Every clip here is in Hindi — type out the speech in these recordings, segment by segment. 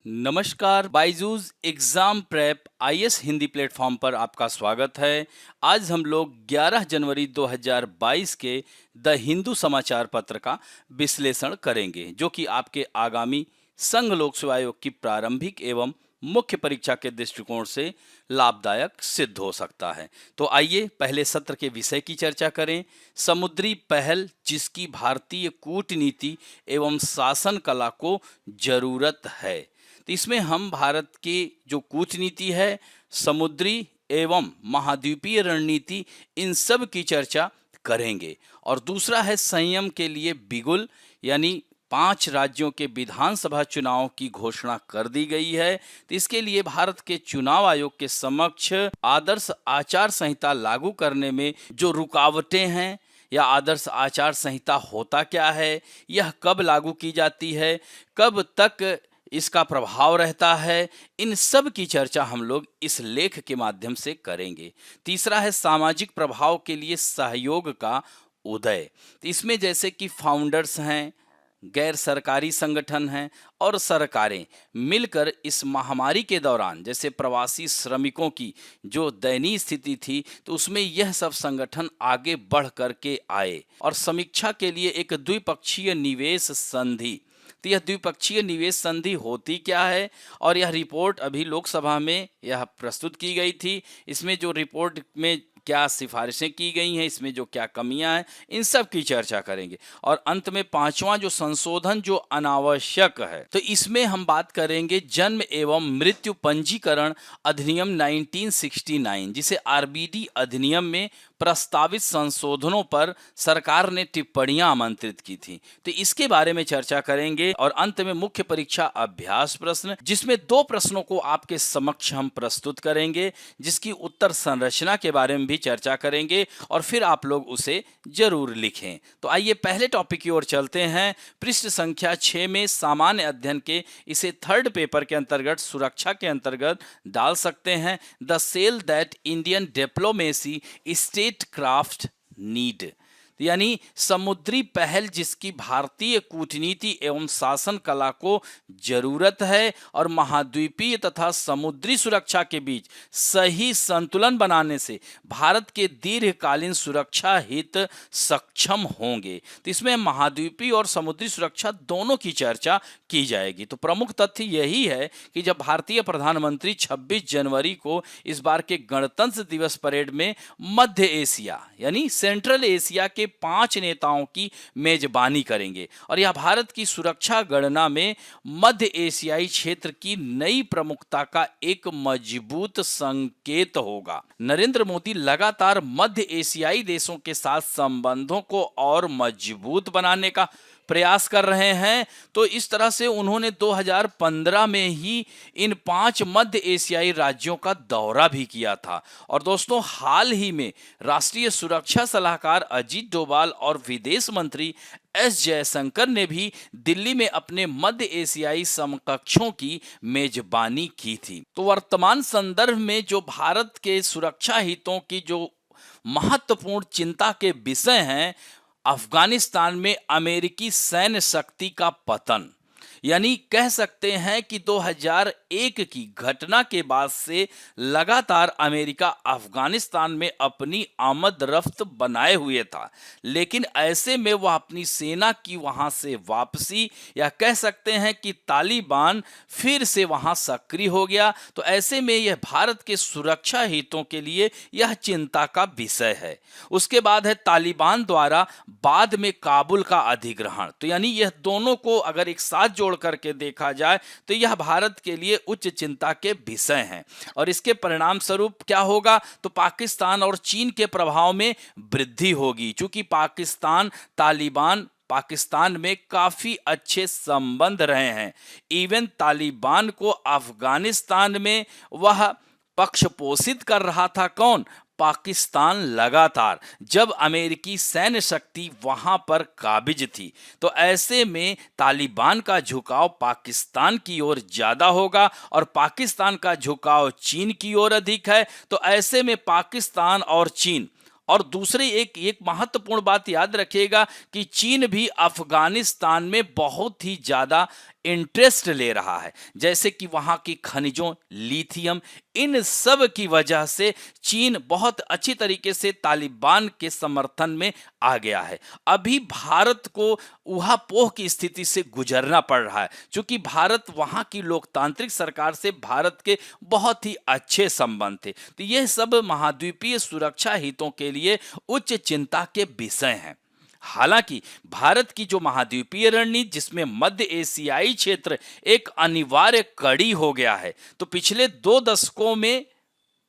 नमस्कार, Byju's exam prep IAS Hindi platform पर आपका स्वागत है। आज हम लोग 11 जनवरी 2022 के द हिंदू समाचार पत्र का विश्लेषण करेंगे, जो कि आपके आगामी संघ लोक सेवा आयोग की प्रारंभिक एवं मुख्य परीक्षा के दृष्टिकोण से लाभदायक सिद्ध हो सकता है। तो आइए पहले सत्र के विषय की चर्चा करें। समुद्री पहल जिसकी भारतीय कूटनीति एवं शासन कला को जरूरत है। तो इसमें हम भारत की जो कूटनीति है, समुद्री एवं महाद्वीपीय रणनीति, इन सब की चर्चा करेंगे। और दूसरा है संयम के लिए बिगुल, यानी 5 राज्यों के विधानसभा चुनाव की घोषणा कर दी गई है। तो इसके लिए भारत के चुनाव आयोग के समक्ष आदर्श आचार संहिता लागू करने में जो रुकावटें हैं, या आदर्श आचार संहिता होता क्या है, यह कब लागू की जाती है, कब तक इसका प्रभाव रहता है, इन सब की चर्चा हम लोग इस लेख के माध्यम से करेंगे। तीसरा है सामाजिक प्रभाव के लिए सहयोग का उदय। तो इसमें जैसे कि फाउंडर्स हैं, गैर सरकारी संगठन हैं और सरकारें मिलकर इस महामारी के दौरान जैसे प्रवासी श्रमिकों की जो दयनीय स्थिति थी, तो उसमें यह सब संगठन आगे बढ़ करके आए और समीक्षा के लिए एक द्विपक्षीय निवेश संधि। तो यह द्विपक्षीय निवेश संधि होती क्या है, और यह रिपोर्ट अभी लोकसभा में यह प्रस्तुत की गई थी। इसमें जो रिपोर्ट में क्या सिफारिशें की गई हैं, इसमें जो क्या कमियां हैं, इन सब की चर्चा करेंगे। और अंत में पांचवा जो संशोधन जो अनावश्यक है, तो इसमें हम बात करेंगे जन्म एवं मृत्यु पंजीकरण अधिनियम 1969, जिसे आरबीडी अधिनियम में प्रस्तावित संशोधनों पर सरकार ने टिप्पणियां आमंत्रित की थी। तो इसके बारे में चर्चा करेंगे। और अंत में मुख्य परीक्षा अभ्यास प्रश्न, जिसमें 2 प्रश्नों को आपके समक्ष हम प्रस्तुत करेंगे, जिसकी उत्तर संरचना के बारे में भी चर्चा करेंगे और फिर आप लोग उसे जरूर लिखें। तो आइए पहले टॉपिक की ओर चलते हैं। पृष्ठ संख्या 6 में सामान्य अध्ययन के इसे थर्ड पेपर के अंतर्गत सुरक्षा के अंतर्गत डाल सकते हैं। The sail that Indian diplomacy statecraft need, यानी समुद्री पहल जिसकी भारतीय कूटनीति एवं शासन कला को जरूरत है और महाद्वीपीय तथा समुद्री सुरक्षा के बीच सही संतुलन बनाने से भारत के दीर्घकालीन सुरक्षा हित सक्षम होंगे। तो इसमें महाद्वीपीय और समुद्री सुरक्षा दोनों की चर्चा की जाएगी। तो प्रमुख तथ्य यही है कि जब भारतीय प्रधानमंत्री 26 जनवरी को इस बार के गणतंत्र दिवस परेड में मध्य एशिया यानी सेंट्रल एशिया के 5 नेताओं की मेजबानी करेंगे, और यह भारत की सुरक्षा गणना में मध्य एशियाई क्षेत्र की नई प्रमुखता का एक मजबूत संकेत होगा। नरेंद्र मोदी लगातार मध्य एशियाई देशों के साथ संबंधों को और मजबूत बनाने का प्रयास कर रहे हैं। तो इस तरह से उन्होंने 2015 में ही इन 5 मध्य एशियाई राज्यों का दौरा भी किया था। और दोस्तों, हाल ही में राष्ट्रीय सुरक्षा सलाहकार अजीत डोभाल और विदेश मंत्री एस जयशंकर ने भी दिल्ली में अपने मध्य एशियाई समकक्षों की मेजबानी की थी। तो वर्तमान संदर्भ में जो भारत के सुरक्षा हितों की जो महत्वपूर्ण चिंता के विषय हैं, अफगानिस्तान में अमेरिकी सैन्य शक्ति का पतन, यानी कह सकते हैं कि 2001 की घटना के बाद से लगातार अमेरिका अफगानिस्तान में अपनी आमद रफ्त बनाए हुए था, लेकिन ऐसे में वह अपनी सेना की वहां से वापसी, या कह सकते हैं कि तालिबान फिर से वहां सक्रिय हो गया। तो ऐसे में यह भारत के सुरक्षा हितों के लिए यह चिंता का विषय है। उसके बाद है तालिबान द्वारा बाद में काबुल का अधिग्रहण। तो यानी यह दोनों को अगर एक साथ जोड़ करके देखा जाए तो यह भारत के लिए उच्च चिंता के विषय हैं। और इसके परिणाम स्वरूप क्या होगा, तो पाकिस्तान और चीन के प्रभाव में वृद्धि होगी, क्योंकि पाकिस्तान में काफी अच्छे संबंध रहे हैं। इवन तालिबान को अफगानिस्तान में वह पक्ष पोषित कर रहा था कौन, पाकिस्तान, लगातार जब अमेरिकी सैन्य शक्ति वहां पर काबिज थी। तो ऐसे में तालिबान का झुकाव पाकिस्तान की ओर ज्यादा होगा और पाकिस्तान का झुकाव चीन की ओर अधिक है। तो ऐसे में पाकिस्तान और चीन, और दूसरी एक महत्वपूर्ण बात याद रखिएगा कि चीन भी अफगानिस्तान में बहुत ही ज्यादा इंटरेस्ट ले रहा है, जैसे कि वहां की खनिजों, लिथियम, इन सब की वजह से चीन बहुत अच्छी तरीके से तालिबान के समर्थन में आ गया है। अभी भारत को ऊहापोह की स्थिति से गुजरना पड़ रहा है, क्योंकि भारत वहां की लोकतांत्रिक सरकार से भारत के बहुत ही अच्छे संबंध थे। तो यह सब महाद्वीपीय सुरक्षा हितों के लिए उच्च चिंता के विषय हैं। हालांकि भारत की जो महाद्वीपीय रणनीति, जिसमें मध्य एशियाई क्षेत्र एक अनिवार्य कड़ी हो गया है, तो पिछले 2 दशकों में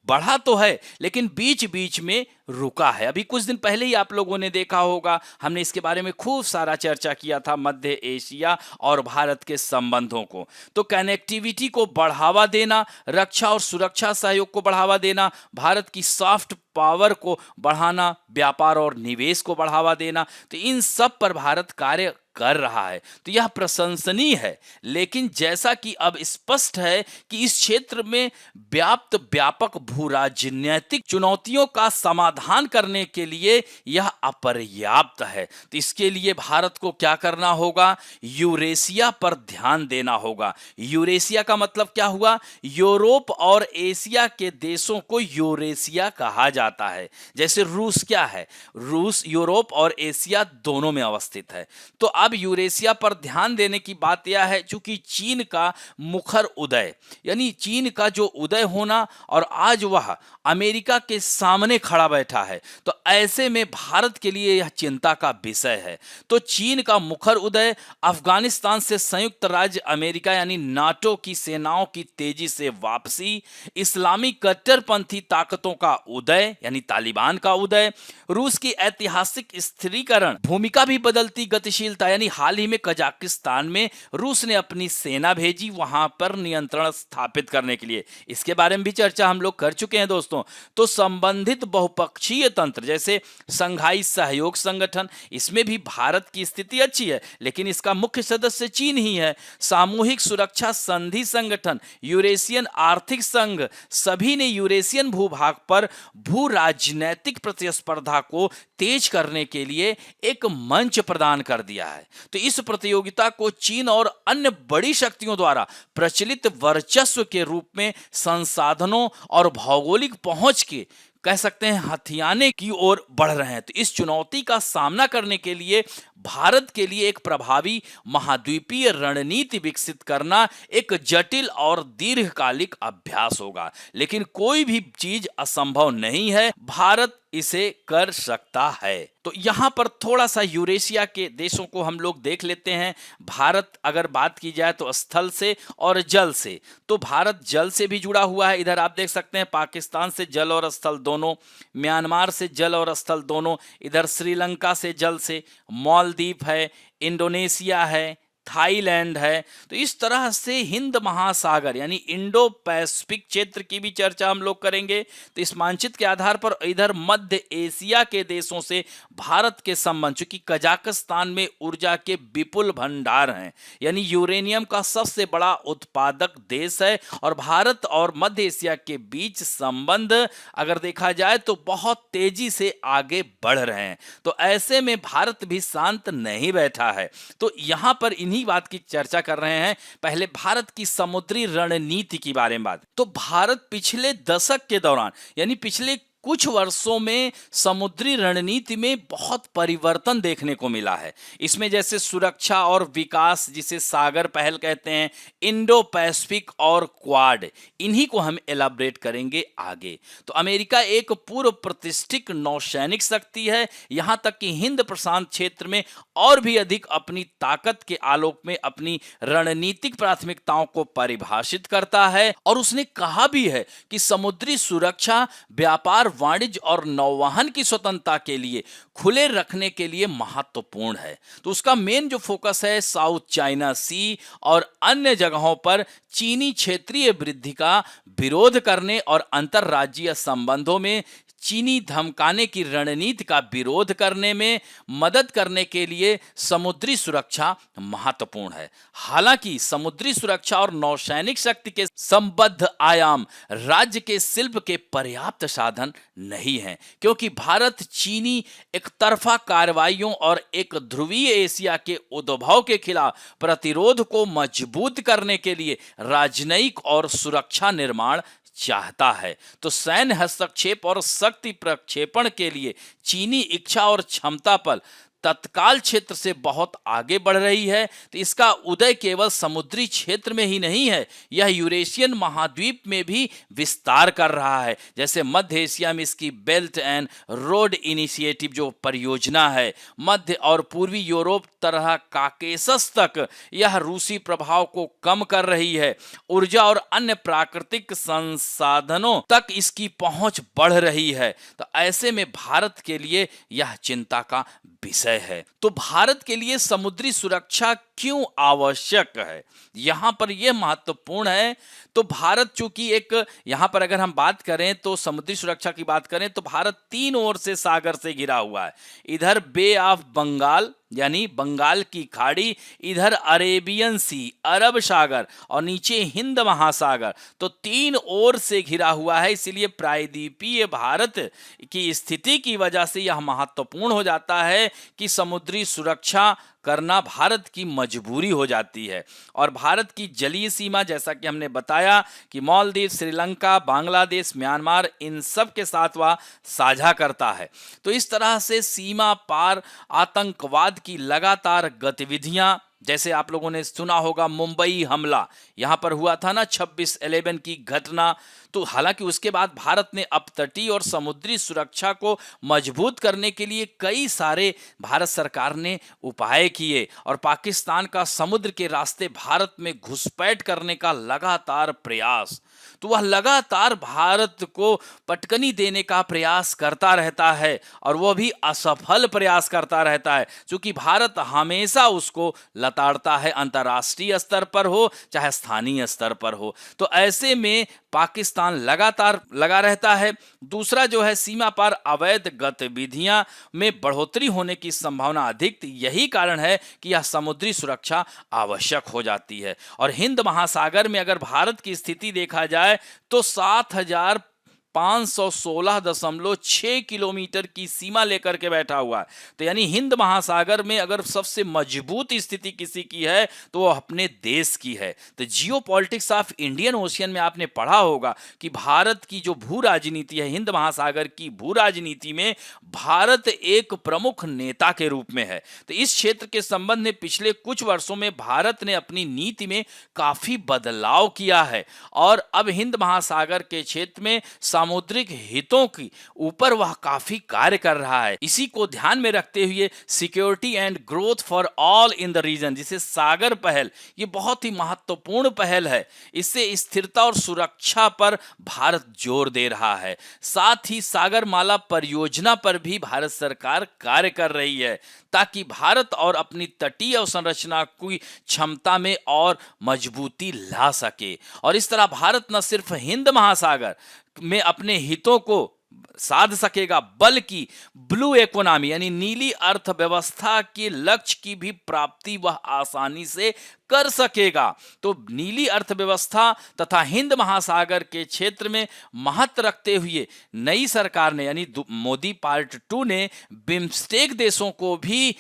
बढ़ा तो है, लेकिन बीच बीच में रुका है। अभी कुछ दिन पहले ही आप लोगों ने देखा होगा, हमने इसके बारे में खूब सारा चर्चा किया था, मध्य एशिया और भारत के संबंधों को। तो कनेक्टिविटी को बढ़ावा देना, रक्षा और सुरक्षा सहयोग को बढ़ावा देना, भारत की सॉफ्ट पावर को बढ़ाना, व्यापार और निवेश को बढ़ावा देना, तो इन सब पर भारत कार्य कर रहा है। तो यह प्रशंसनीय है, लेकिन जैसा कि अब स्पष्ट है कि इस क्षेत्र में व्यापक भू राजनीतिक चुनौतियों का समाधान करने के लिए यह अपर्याप्त है। तो इसके लिए भारत को क्या करना होगा? यूरेशिया पर ध्यान देना होगा। यूरेशिया का मतलब क्या हुआ? यूरोप और एशिया के देशों को यूरेशिया कहा जाता है। जैसे रूस क्या है? रूस यूरोप और एशिया दोनों में अवस्थित है। तो अब यूरेशिया पर ध्यान देने की बात यह है, चूंकि चीन का मुखर उदय, यानी चीन का जो उदय होना, और आज वह अमेरिका के सामने खड़ा बैठा है, तो ऐसे में भारत के लिए यह चिंता का विषय है। तो चीन का मुखर उदय, अफगानिस्तान से संयुक्त राज्य अमेरिका यानी नाटो की सेनाओं की तेजी से वापसी, इस्लामी कट्टरपंथी ताकतों का उदय यानी तालिबान का उदय, रूस की ऐतिहासिक स्थिरीकरण, भूमिका भी बदलती गतिशीलता, यानी हाल ही में कजाकिस्तान में रूस ने अपनी सेना भेजी वहां पर नियंत्रण स्थापित करने के लिए। इसके बारे में भी चर्चा हम लोग कर चुके हैं दोस्तों। तो संबंधित बहुपक्षीय तंत्र जैसे संघाई सहयोग संगठन, इसमें भी भारत की स्थिति अच्छी है, लेकिन इसका मुख्य सदस्य चीन ही है। सामूहिक सुरक्षा संधि संगठन, यूरेशियन आर्थिक संघ, सभी ने यूरेशियन भूभाग पर भू राजनैतिक प्रतिस्पर्धा को तेज करने के लिए एक मंच प्रदान कर दिया है। तो इस प्रतियोगिता को चीन और अन्य बड़ी शक्तियों द्वारा प्रचलित वर्चस्व के रूप में संसाधनों और भौगोलिक पहुंच के, कह सकते हैं, हथियाने की ओर बढ़ रहे हैं। तो इस चुनौती का सामना करने के लिए भारत के लिए एक प्रभावी महाद्वीपीय रणनीति विकसित करना एक जटिल और दीर्घकालिक अभ्यास होगा, लेकिन कोई भी चीज असंभव नहीं है, भारत इसे कर सकता है। तो यहां पर थोड़ा सा यूरेशिया के देशों को हम लोग देख लेते हैं। भारत अगर बात की जाए तो स्थल से और जल से, तो भारत जल से भी जुड़ा हुआ है। इधर आप देख सकते हैं पाकिस्तान से जल और स्थल दोनों, म्यांमार से जल और स्थल दोनों, इधर श्रीलंका से जल से, मालदीव है, इंडोनेशिया है, थाईलैंड है। तो इस तरह से हिंद महासागर यानी इंडो पैसिफिक क्षेत्र की भी चर्चा हम लोग करेंगे। तो इस मानचित्र के आधार पर इधर मध्य एशिया के देशों से भारत के संबंध, चूंकि कजाकिस्तान में ऊर्जा के विपुल भंडार हैं, यानी यूरेनियम का सबसे बड़ा उत्पादक देश है, और भारत और मध्य एशिया के बीच संबंध अगर देखा जाए तो बहुत तेजी से आगे बढ़ रहे हैं। तो ऐसे में भारत भी शांत नहीं बैठा है। तो यहां पर इन्हीं बात की चर्चा कर रहे हैं। पहले भारत की समुद्री रणनीति के बारे में बात। तो भारत पिछले दशक के दौरान, यानी पिछले कुछ वर्षों में समुद्री रणनीति में बहुत परिवर्तन देखने को मिला है। इसमें जैसे सुरक्षा और विकास, जिसे सागर पहल कहते हैं, इंडो पैसिफिक और क्वाड, इन्हीं को हम एलाबरेट करेंगे आगे। तो अमेरिका एक पूर्व प्रतिष्ठित नौसैनिक शक्ति है, यहां तक कि हिंद प्रशांत क्षेत्र में और भी अधिक अपनी ताकत के आलोक में अपनी रणनीतिक प्राथमिकताओं को परिभाषित करता है। और उसने कहा भी है कि समुद्री सुरक्षा, व्यापार, वाणिज्य और नौवहन की स्वतंत्रता के लिए खुले रखने के लिए महत्वपूर्ण है। तो उसका मेन जो फोकस है साउथ चाइना सी और अन्य जगहों पर चीनी क्षेत्रीय वृद्धि का विरोध करने और अंतरराज्यीय संबंधों में चीनी धमकाने की रणनीति का विरोध करने में मदद करने के लिए समुद्री सुरक्षा महत्वपूर्ण है। हालांकि समुद्री सुरक्षा और नौसैनिक शक्ति के संबद्ध आयाम राज्य के शिल्प के पर्याप्त साधन नहीं हैं, क्योंकि भारत चीनी एकतरफा कार्रवाइयों और एक ध्रुवीय एशिया के उद्भव के खिलाफ प्रतिरोध को मजबूत करने के लिए राजनयिक और सुरक्षा निर्माण चाहता है। तो सैन्य हस्तक्षेप और शक्ति प्रक्षेपण के लिए चीनी इच्छा और क्षमता पर तत्काल क्षेत्र से बहुत आगे बढ़ रही है। तो इसका उदय केवल समुद्री क्षेत्र में ही नहीं है, यह यूरेशियन महाद्वीप में भी विस्तार कर रहा है। जैसे मध्य एशिया में इसकी बेल्ट एंड रोड इनिशिएटिव जो परियोजना है, मध्य और पूर्वी यूरोप तरह काकेशस तक यह रूसी प्रभाव को कम कर रही है। ऊर्जा और अन्य प्राकृतिक संसाधनों तक इसकी पहुंच बढ़ रही है। तो ऐसे में भारत के लिए यह चिंता का विषय है। तो भारत के लिए समुद्री सुरक्षा क्यों आवश्यक है, यहां पर यह महत्वपूर्ण है। तो भारत चूंकि एक यहां पर अगर हम बात करें तो समुद्री सुरक्षा की बात करें तो भारत तीन ओर से सागर से घिरा हुआ है। इधर बे ऑफ बंगाल यानी बंगाल की खाड़ी, इधर अरेबियन सी अरब सागर और नीचे हिंद महासागर। तो तीन ओर से घिरा हुआ है, इसलिए प्रायद्वीपीय भारत की स्थिति की वजह से यह महत्वपूर्ण हो जाता है कि समुद्री सुरक्षा करना भारत की मजबूरी हो जाती है। और भारत की जलीय सीमा, जैसा कि हमने बताया कि मालदीव, श्रीलंका, बांग्लादेश, म्यांमार, इन सब के साथ वह साझा करता है। तो इस तरह से सीमा पार आतंकवाद की लगातार गतिविधियां, जैसे आप लोगों ने सुना होगा मुंबई हमला यहां पर हुआ था ना, 26/11 की घटना। तो हालांकि उसके बाद भारत ने अपतटीय और समुद्री सुरक्षा को मजबूत करने के लिए कई सारे भारत सरकार ने उपाय किए और पाकिस्तान का समुद्र के रास्ते भारत में घुसपैठ करने का लगातार प्रयास, तो वह लगातार भारत को पटकनी देने का प्रयास करता रहता है और वह भी असफल प्रयास करता रहता है, क्योंकि भारत हमेशा उसको लताड़ता है, अंतर्राष्ट्रीय स्तर पर हो चाहे स्थानीय स्तर पर हो। तो ऐसे में पाकिस्तान लगातार लगा रहता है। दूसरा जो है, सीमा पार अवैध गतिविधियां में बढ़ोतरी होने की संभावना अधिक, यही कारण है कि यह समुद्री सुरक्षा आवश्यक हो जाती है। और हिंद महासागर में अगर भारत की स्थिति देखा जाए तो 7,516.6 किलोमीटर की सीमा लेकर के बैठा हुआ है। तो यानी हिंद महासागर में अगर सबसे मजबूत स्थिति किसी की है तो वो अपने देश की है। तो जियो पॉलिटिक्स ऑफ इंडियन ओशियन में आपने पढ़ा होगा कि भारत की जो भू राजनीति है, हिंद महासागर की भू राजनीति में भारत एक प्रमुख नेता के रूप में है। तो इस क्षेत्र के संबंध में पिछले कुछ वर्षों में भारत ने अपनी नीति में काफी बदलाव किया है और अब हिंद महासागर के क्षेत्र में सामुद्रिक हितों की ऊपर वह काफी कार्य कर रहा है। इसी को ध्यान में रखते हुए security and growth for all in the region, जिसे सागर पहल, ये बहुत ही महत्वपूर्ण पहल है। इससे स्थिरता और सुरक्षा पर भारत जोर दे रहा है। साथ ही सागरमाला परियोजना पर भी भारत सरकार कार्य कर रही है ताकि भारत और अपनी तटीय अवसंरचना की क्षमता में और मजबूती ला सके। और इस तरह भारत न सिर्फ हिंद महासागर में अपने हितों को साध सकेगा, बल्कि ब्लू इकोनॉमी यानी नीली अर्थव्यवस्था के लक्ष्य की भी प्राप्ति वह आसानी से कर सकेगा। तो नीली अर्थव्यवस्था तथा हिंद महासागर के क्षेत्र में महत्व रखते हुए नई सरकार ने यानी मोदी पार्ट 2 ने बिम्स्टेक देशों को भी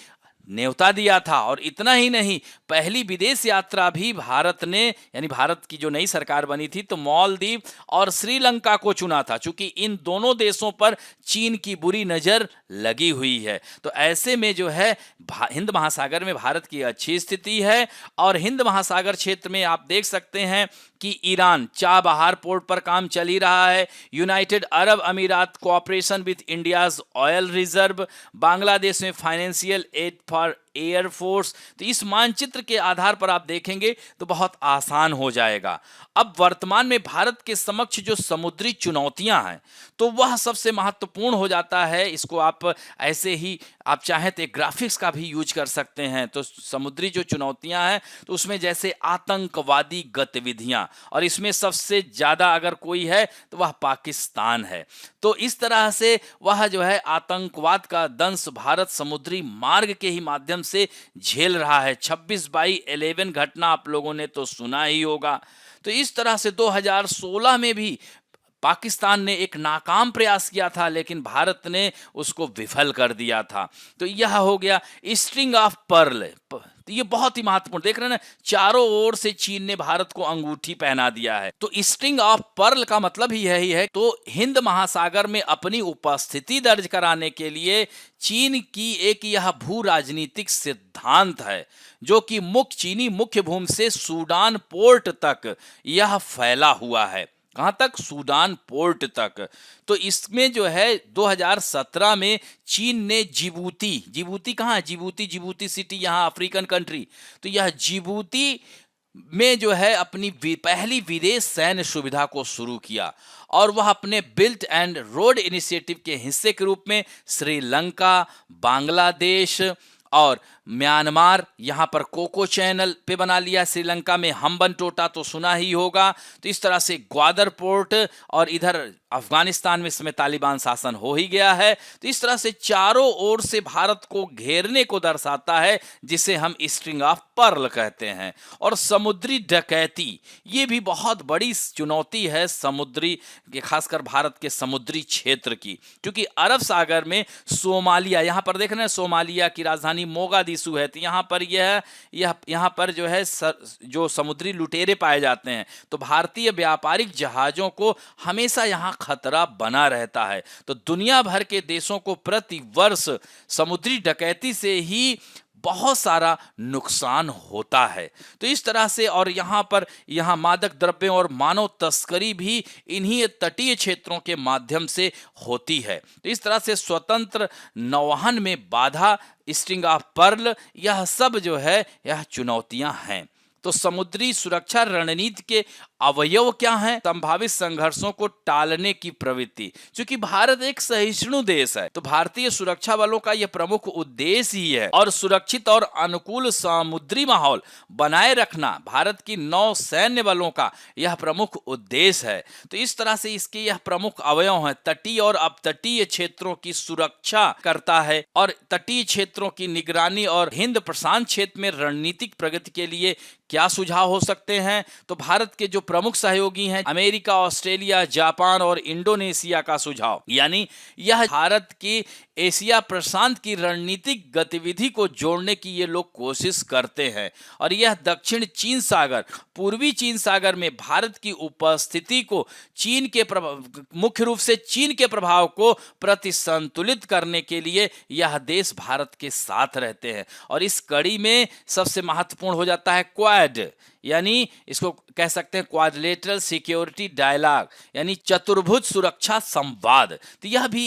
न्योता दिया था। और इतना ही नहीं, पहली विदेश यात्रा भी भारत ने यानी भारत की जो नई सरकार बनी थी तो मालदीव और श्रीलंका को चुना था, क्योंकि इन दोनों देशों पर चीन की बुरी नजर लगी हुई है। तो ऐसे में जो है हिंद महासागर में भारत की अच्छी स्थिति है। और हिंद महासागर क्षेत्र में आप देख सकते हैं कि ईरान चाबहार पोर्ट पर काम चल ही रहा है। यूनाइटेड अरब अमीरात cooperation with India's oil reserve, Bangladesh में फाइनेंशियल एड फॉर एयरफोर्स। तो इस मानचित्र के आधार पर आप देखेंगे तो बहुत आसान हो जाएगा। अब वर्तमान में भारत के समक्ष जो समुद्री चुनौतियां हैं तो वह सबसे महत्वपूर्ण हो जाता है। इसको आप ऐसे ही आप चाहें तो एक ग्राफिक्स का भी यूज कर सकते हैं। तो समुद्री जो चुनौतियां हैं तो उसमें जैसे आतंकवादी गतिविधियां, और इसमें सबसे ज्यादा अगर कोई है तो वह पाकिस्तान है। तो इस तरह से वह जो है आतंकवाद का दंश भारत समुद्री मार्ग के ही माध्यम से झेल रहा है। 26/11 घटना आप लोगों ने तो सुना ही होगा। तो इस तरह से 2016 में भी पाकिस्तान ने एक नाकाम प्रयास किया था, लेकिन भारत ने उसको विफल कर दिया था। तो यह हो गया स्ट्रिंग ऑफ पर्ल। तो ये बहुत ही महत्वपूर्ण, देख रहे हैं ना, चारों ओर से चीन ने भारत को अंगूठी पहना दिया है। तो स्ट्रिंग ऑफ पर्ल का मतलब ही यही है। तो हिंद महासागर में अपनी उपस्थिति दर्ज कराने के लिए चीन की एक यह भू राजनीतिक सिद्धांत है, जो कि चीनी मुख्य भूमि से सूडान पोर्ट तक यह फैला हुआ है। कहां तक? सूडान पोर्ट तक। तो इसमें जो है 2017 में चीन ने जिबूती कहां है? जिबूती सिटी, यहां अफ्रीकन कंट्री। तो यह जिबूती में जो है अपनी पहली विदेश सैन्य सुविधा को शुरू किया, और वह अपने बिल्ट एंड रोड इनिशिएटिव के हिस्से के रूप में श्रीलंका, बांग्लादेश और म्यांमार, यहां पर कोको चैनल पे बना लिया। श्रीलंका में हम्बनटोटा तो सुना ही होगा। तो इस तरह से ग्वादर पोर्ट, और इधर अफगानिस्तान में इस समय तालिबान शासन हो ही गया है। तो इस तरह से चारों ओर से भारत को घेरने को दर्शाता है, जिसे हम स्ट्रिंग ऑफ पर्ल कहते हैं। और समुद्री डकैती, ये भी बहुत बड़ी चुनौती है समुद्री, खासकर भारत के समुद्री क्षेत्र की, क्योंकि अरब सागर में सोमालिया, यहां पर देख रहे हैं सोमालिया की राजधानी मोगादिशु है। तो यहाँ पर यहाँ पर जो है जो समुद्री लुटेरे पाए जाते हैं। तो भारतीय व्यापारिक जहाजों को हमेशा यहाँ खतरा बना रहता है। तो दुनिया भर के देशों को प्रति वर्ष समुद्री डकैती से ही बहुत सारा नुकसान होता है। तो इस तरह से, और यहाँ मादक द्रव्यों और मानव तस्करी भी इन्हीं तटीय क्षेत्रों के माध्यम से होती है। तो इस तरह से स्वतंत्र नौवहन में बाधा, स्ट्रिंग ऑफ पर्ल, यह सब जो है यह चुनौतियां हैं। तो समुद्री सुरक्षा रणनीति के अवयव क्या हैं? संभावित संघर्षों को टालने की प्रवृत्ति। क्योंकि भारत एक सहिष्णु देश है, तो भारतीय सुरक्षा बलों का यह प्रमुख उद्देश्य ही है, और सुरक्षित और अनुकूल समुद्री माहौल बनाए रखना भारत की नौ सैन्य बलों का यह प्रमुख उद्देश्य है। तो इस तरह से इसके यह प्रमुख अवयव हैं। तटीय और अपतटीय क्षेत्रों की सुरक्षा करता है, और तटीय क्षेत्रों की निगरानी, और हिंद प्रशांत क्षेत्र में रणनीतिक प्रगति के लिए क्या सुझाव हो सकते हैं? तो भारत के जो प्रमुख सहयोगी हैं अमेरिका, ऑस्ट्रेलिया, जापान और इंडोनेशिया का सुझाव, यानी यह भारत की एशिया प्रशांत की रणनीतिक गतिविधि को जोड़ने की ये लोग कोशिश करते हैं। और यह दक्षिण चीन सागर, पूर्वी चीन सागर में भारत की उपस्थिति को मुख्य रूप से चीन के प्रभाव को प्रतिसंतुलित करने के लिए यह देश भारत के साथ रहते हैं। और इस कड़ी में सबसे महत्वपूर्ण हो जाता है क्वाड, यानी इसको कह सकते हैं क्वाड्रिलेटरल सिक्योरिटी डायलॉग, यानी चतुर्भुज सुरक्षा संवाद। तो यह भी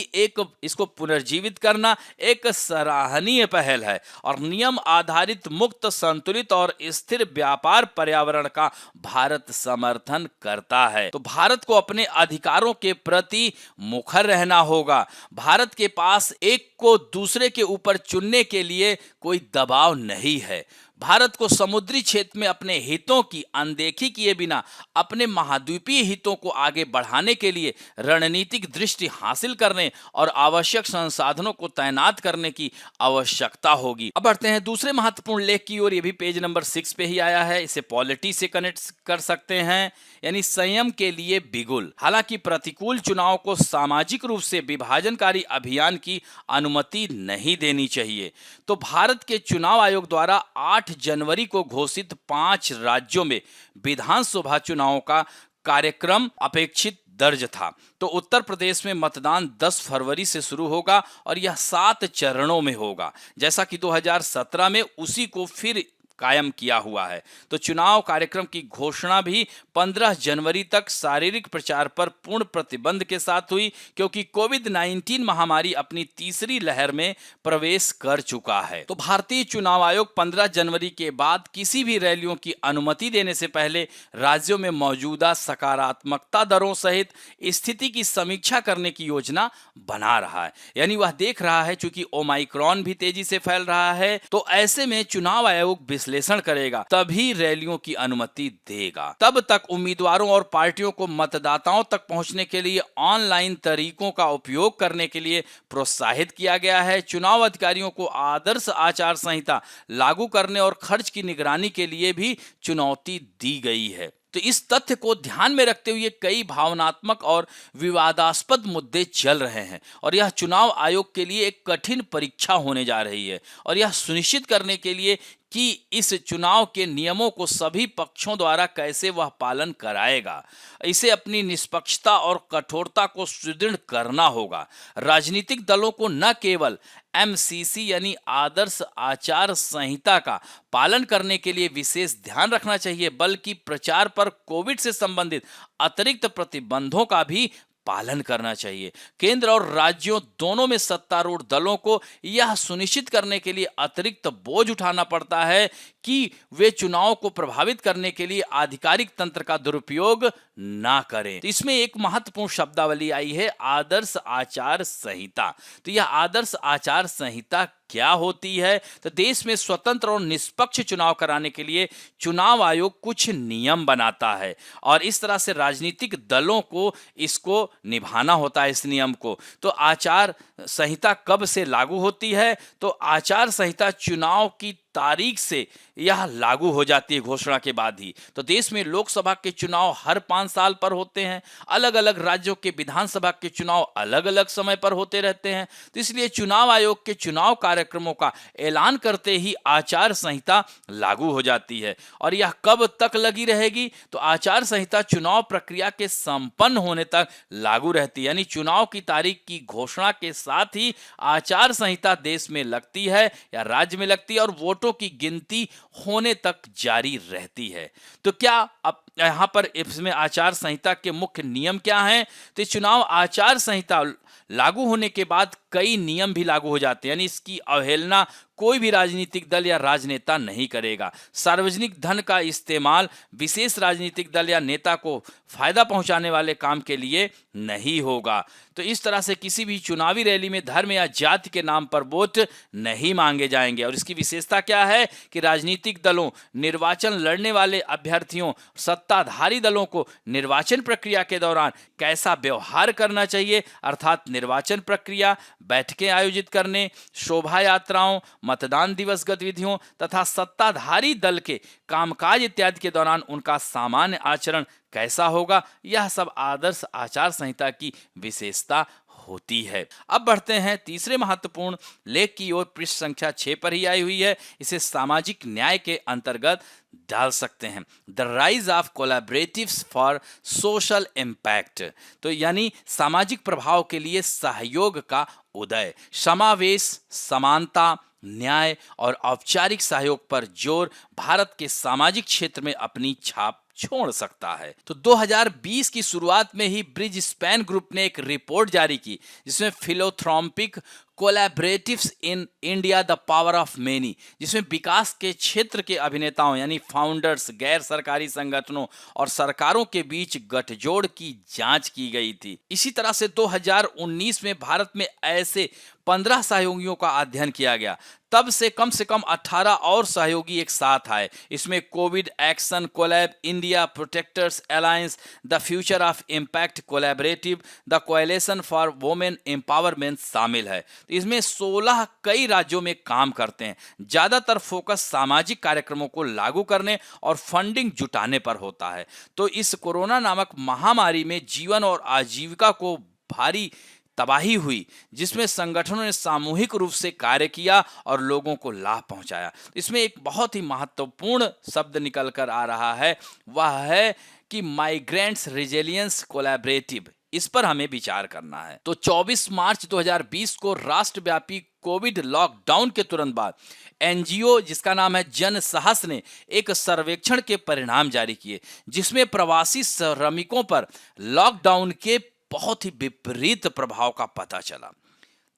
इसको पुनर्जीवित करना एक सराहनीय पहल है, और नियम आधारित, मुक्त, संतुलित और स्थिर व्यापार पर्यावरण का भारत समर्थन करता है। तो भारत को अपने अधिकारों के प्रति मुखर रहना होगा। भारत के पास एक को दूसरे के ऊपर चुनने के लिए कोई दबाव नहीं है। भारत को समुद्री क्षेत्र में अपने हितों की अनदेखी किए बिना अपने महाद्वीपीय हितों को आगे बढ़ाने के लिए रणनीतिक दृष्टि हासिल करने और आवश्यक संसाधनों को तैनात करने की आवश्यकता होगी। अब बढ़ते हैं दूसरे महत्वपूर्ण लेख की ओर। ये भी पेज नंबर 6 पे ही आया है। इसे पॉलिटी से कनेक्ट कर सकते हैं, यानी संयम के लिए बिगुल। हालांकि प्रतिकूल चुनाव को सामाजिक रूप से विभाजनकारी अभियान की अनुमति नहीं देनी चाहिए। तो भारत के चुनाव आयोग द्वारा 8 जनवरी को घोषित 5 राज्यों में विधानसभा चुनावों का कार्यक्रम अपेक्षित दर्ज था। तो उत्तर प्रदेश में मतदान 10 फरवरी से शुरू होगा, और यह 7 चरणों में होगा, जैसा कि 2017 में। उसी को फिर कायम किया हुआ है। तो चुनाव कार्यक्रम की घोषणा भी 15 जनवरी तक शारीरिक प्रचार पर पूर्ण प्रतिबंध के साथ हुई, क्योंकि कोविड-19 महामारी अपनी तीसरी लहर में प्रवेश कर चुका है। तो भारतीय चुनाव आयोग 15 जनवरी के बाद किसी भी रैलियों की अनुमति देने से पहले राज्यों में मौजूदा सकारात्मकता दरों सहित स्थिति की समीक्षा करने की योजना बना रहा है। यानी वह देख रहा है, चूंकि ओमाइक्रॉन भी तेजी से फैल रहा है, तो ऐसे में चुनाव आयोग विश्लेषण करेगा, तभी रैलियों की अनुमति देगा। तब तक उम्मीदवारों और पार्टियों को मतदाताओं तक पहुंचने के लिए ऑनलाइन तरीकों का उपयोग करने के लिए प्रोत्साहित किया गया है। चुनाव अधिकारियों को आदर्श आचार संहिता लागू करने और खर्च की निगरानी के लिए भी चुनौती दी गई है। तो इस तथ्य को ध्यान में रखते हुए कई भावनात्मक और विवादास्पद मुद्दे चल रहे हैं और यह चुनाव आयोग के लिए एक कठिन परीक्षा होने जा रही है, और यह सुनिश्चित करने के लिए कि इस चुनाव के नियमों को सभी पक्षों द्वारा कैसे वह पालन कराएगा, इसे अपनी निष्पक्षता और कठोरता को सुदृढ़ करना होगा। राजनीतिक दलों को न केवल एमसीसी यानी आदर्श आचार संहिता का पालन करने के लिए विशेष ध्यान रखना चाहिए, बल्कि प्रचार पर कोविड से संबंधित अतिरिक्त प्रतिबंधों का भी पालन करना चाहिए। केंद्र और राज्यों दोनों में सत्तारूढ़ दलों को यह सुनिश्चित करने के लिए अतिरिक्त बोझ उठाना पड़ता है कि वे चुनाव को प्रभावित करने के लिए आधिकारिक तंत्र का दुरुपयोग ना करें। तो इसमें एक महत्वपूर्ण शब्दावली आई है, आदर्श आचार संहिता। तो यह आदर्श आचार संहिता क्या होती है? तो देश में स्वतंत्र और निष्पक्ष चुनाव कराने के लिए चुनाव आयोग कुछ नियम बनाता है और इस तरह से राजनीतिक दलों को इसको निभाना होता है, इस नियम को। तो आचार संहिता कब से लागू होती है? तो आचार संहिता चुनाव की तारीख से यह लागू हो जाती है घोषणा के बाद ही। तो देश में लोकसभा के चुनाव हर 5 साल पर होते हैं, अलग अलग राज्यों के विधानसभा के चुनाव अलग अलग समय पर होते रहते हैं। तो इसलिए चुनाव आयोग के चुनाव कार्यक्रमों का ऐलान करते ही आचार संहिता लागू हो जाती है। और यह कब तक लगी रहेगी? तो आचार संहिता चुनाव प्रक्रिया के संपन्न होने तक लागू रहती है, यानी चुनाव की तारीख की घोषणा के साथ ही आचार संहिता देश में लगती है या राज्य में लगती है और वोटों की गिनती होने तक जारी रहती है। तो क्या अब यहां पर इसमें आचार संहिता के मुख्य नियम क्या हैं? तो चुनाव आचार संहिता लागू होने के बाद कई नियम भी लागू हो जाते हैं, यानी इसकी अवहेलना कोई भी राजनीतिक दल या राजनेता नहीं करेगा। सार्वजनिक धन का इस्तेमाल विशेष राजनीतिक दल या नेता को फायदा पहुंचाने वाले काम के लिए नहीं होगा। तो इस तरह से किसी भी चुनावी रैली में धर्म या जाति के नाम पर वोट नहीं मांगे जाएंगे। और इसकी विशेषता क्या है कि राजनीतिक दलों, निर्वाचन लड़ने वाले अभ्यर्थियों, सत्ताधारी दलों को निर्वाचन प्रक्रिया के दौरान कैसा व्यवहार करना चाहिए, अर्थात निर्वाचन प्रक्रिया, बैठकें आयोजित करने, शोभा यात्राओं, मतदान दिवस गतिविधियों तथा सत्ताधारी दल के कामकाज इत्यादि के दौरान उनका सामान्य आचरण कैसा होगा, यह सब आदर्श आचार संहिता की विशेषता होती है। अब बढ़ते हैं तीसरे महत्वपूर्ण लेख की ओर। पृष्ठ संख्या 6 पर ही आई हुई है, इसे सामाजिक न्याय के अंतर्गत डाल सकते हैं। The rise of collaboratives for social impact. तो यानी सामाजिक प्रभाव के लिए सहयोग का उदय। समावेश, समानता, न्याय और औपचारिक सहयोग पर जोर भारत के सामाजिक क्षेत्र में अपनी छाप छोड़ सकता है। तो 2020 की शुरुआत में ही ब्रिज स्पैन ग्रुप ने एक रिपोर्ट जारी की जिसमें philanthropic collaboratives in India the power of many, जिसमें विकास के क्षेत्र के अभिनेताओं यानी फाउंडर्स, गैर सरकारी संगठनों और सरकारों के बीच गठजोड़ की जांच की गई थी। इसी तरह से 2019 में भारत में ऐसे 15 सहयोगियों का अध्ययन किया गया। तब से कम 18 और सहयोगी एक साथ आए। इसमें Covid action collab, India protectors alliance, the future of impact collaborative, the coalition for women empowerment शामिल है। इसमें 16 कई राज्यों में काम करते हैं। ज्यादातर फोकस सामाजिक कार्यक्रमों को लागू करने और फंडिंग जुटाने पर होता है। तो इस कोरोना नामक महामारी में जीवन और आजीविका को भारी तबाही हुई, जिसमें संगठनों ने सामूहिक रूप से कार्य किया और लोगों को लाभ पहुंचाया। इसमें एक बहुत ही महत्वपूर्ण शब्द निकल कर आ रहा है, वह है कि माइग्रेंट्स रेजिलियंस कोलैबोरेटिव। इस पर हमें विचार करना है। तो 24 मार्च 2020 को राष्ट्रव्यापी कोविड लॉकडाउन के तुरंत बाद एनजीओ जिसका नाम है जन साहस ने एक सर्वेक्षण के परिणाम जारी किए, जिसमें प्रवासी श्रमिकों पर लॉकडाउन के बहुत ही विपरीत प्रभाव का पता चला।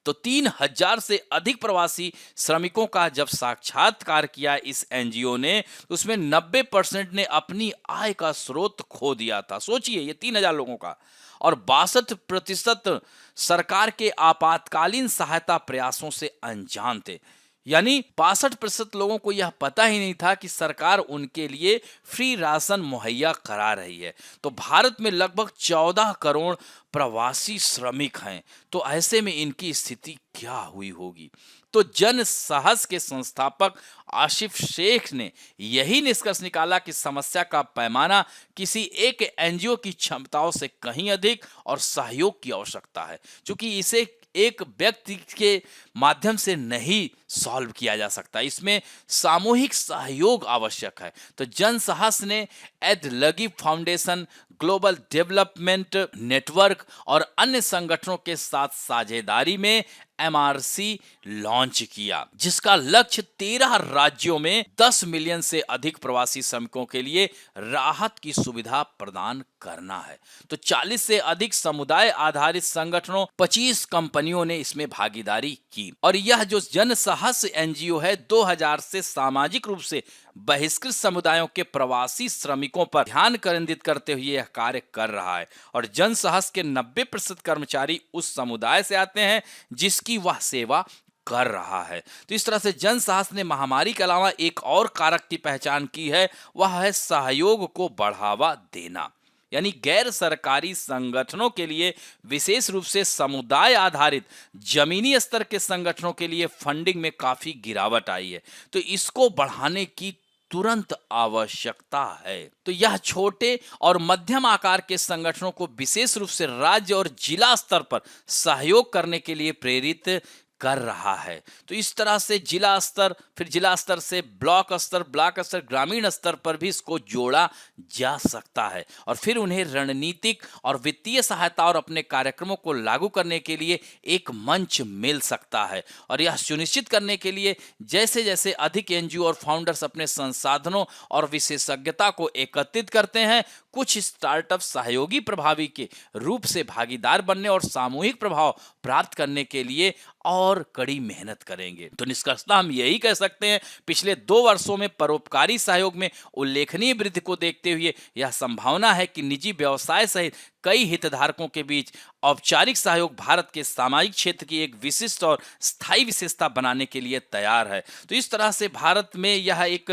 तो 3000 से अधिक प्रवासी श्रमिकों का जब साक्षात्कार किया इस एनजीओ ने, उसमें 90% ने अपनी आय का स्रोत खो दिया था। सोचिए, ये 3000 लोगों का। और 62% सरकार के आपातकालीन सहायता प्रयासों से अनजान थे। यानी 62% लोगों को यह पता ही नहीं था कि सरकार उनके लिए फ्री राशन मुहैया करा रही है। तो भारत में लगभग 14 करोड़ प्रवासी श्रमिक हैं। तो ऐसे में इनकी स्थिति क्या हुई होगी? तो जन साहस के संस्थापक आसिफ शेख ने यही निष्कर्ष निकाला कि समस्या का पैमाना किसी एक एनजीओ की क्षमताओं से कहीं अधिक और सहयोग की आवश्यकता है, क्योंकि इसे एक व्यक्ति के माध्यम से नहीं सॉल्व किया जा सकता। इसमें सामूहिक सहयोग आवश्यक है। तो जन साहस ने एडलगी फाउंडेशन, ग्लोबल डेवलपमेंट नेटवर्क और अन्य संगठनों के साथ साझेदारी में एमआरसी लॉन्च किया, जिसका लक्ष्य 13 राज्यों में 10 मिलियन से अधिक प्रवासी श्रमिकों के लिए राहत की सुविधा प्रदान करना है। तो 40 से अधिक समुदाय आधारित संगठनों, 25 कंपनियों ने इसमें भागीदारी की। और यह जो जन साहस एनजीओ है 2000 से सामाजिक रूप से बहिष्कृत समुदायों के प्रवासी श्रमिकों पर ध्यान केंद्रित करते हुए यह कार्य कर रहा है। और जन साहस के 90% कर्मचारी उस समुदाय से आते हैं जिसकी वह सेवा कर रहा है। तो इस तरह से जन साहस ने महामारी के अलावा एक और कारक की पहचान की है, वह है सहयोग को बढ़ावा देना। यानी गैर सरकारी संगठनों के लिए, विशेष रूप से समुदाय आधारित जमीनी स्तर के संगठनों के लिए फंडिंग में काफी गिरावट आई है। तो इसको बढ़ाने की तुरंत आवश्यकता है। तो यह छोटे और मध्यम आकार के संगठनों को विशेष रूप से राज्य और जिला स्तर पर सहयोग करने के लिए प्रेरित कर रहा है। तो इस तरह से जिला स्तर, फिर जिला स्तर से ब्लॉक स्तर, ब्लॉक स्तर ग्रामीण स्तर पर भी इसको जोड़ा जा सकता है। और फिर उन्हें रणनीतिक और वित्तीय सहायता और अपने कार्यक्रमों को लागू करने के लिए एक मंच मिल सकता है। और यह सुनिश्चित करने के लिए जैसे जैसे अधिक एनजीओ और फाउंडर्स अपने संसाधनों और विशेषज्ञता को एकत्रित करते हैं, कुछ स्टार्टअप सहयोगी प्रभावी के रूप से भागीदार बनने और सामूहिक प्रभाव प्राप्त करने के लिए और कड़ी मेहनत करेंगे। तो निष्कर्षतः हम यही कह सकते हैं, पिछले 2 वर्षों में परोपकारी सहयोग में उल्लेखनीय वृद्धि को देखते हुए यह संभावना है कि निजी व्यवसाय सहित कई हितधारकों के बीच औपचारिक सहयोग भारत के सामाजिक क्षेत्र की एक विशिष्ट और स्थायी विशेषता बनाने के लिए तैयार है। तो इस तरह से भारत में यह एक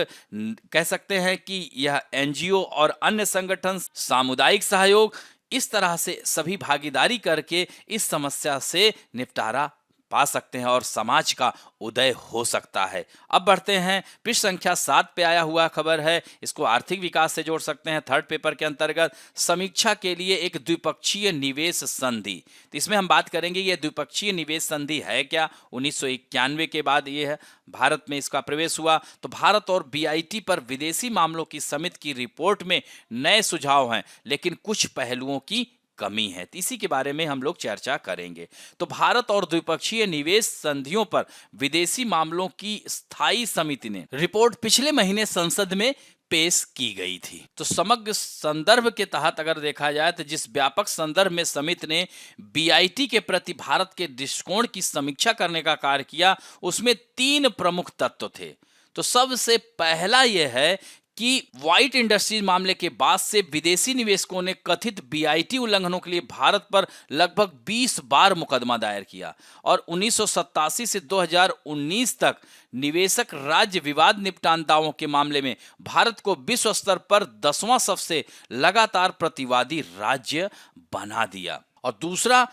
कह सकते हैं कि यह एनजीओ और अन्य संगठन, सामुदायिक सहयोग, इस तरह से सभी भागीदारी करके इस समस्या से निपटारा पा सकते हैं और समाज का उदय हो सकता है। अब बढ़ते हैं पृष्ठ संख्या 7 पे आया हुआ खबर है, इसको आर्थिक विकास से जोड़ सकते हैं। थर्ड पेपर के अंतर्गत समीक्षा के लिए एक द्विपक्षीय निवेश संधि। तो इसमें हम बात करेंगे ये द्विपक्षीय निवेश संधि है क्या। 1991 के बाद ये है भारत में इसका प्रवेश हुआ। तो भारत और बीआईटी पर विदेशी मामलों की समिति की रिपोर्ट में नए सुझाव हैं, लेकिन कुछ पहलुओं की कमी है। इसी के बारे में हम लोग चर्चा करेंगे। तो भारत और द्विपक्षीय निवेश संधियों पर विदेशी मामलों की स्थायी समिति ने रिपोर्ट पिछले महीने संसद में पेश की गई थी। तो समग्र संदर्भ के तहत अगर देखा जाए तो जिस व्यापक संदर्भ में समिति ने बीआईटी के प्रति भारत के दृष्टिकोण की समीक्षा करने का कार्य किया, उसमें 3 प्रमुख तत्व थे। तो सबसे पहला यह है कि व्हाइट इंडस्ट्रीज मामले के बाद से विदेशी निवेशकों ने कथित बीआईटी उल्लंघनों के लिए भारत पर लगभग 20 बार मुकदमा दायर किया और 1987 से 2019 तक निवेशक राज्य विवाद निपटान दावों के मामले में भारत को विश्व स्तर पर 10वां सबसे लगातार प्रतिवादी राज्य बना दिया। और दूसरा,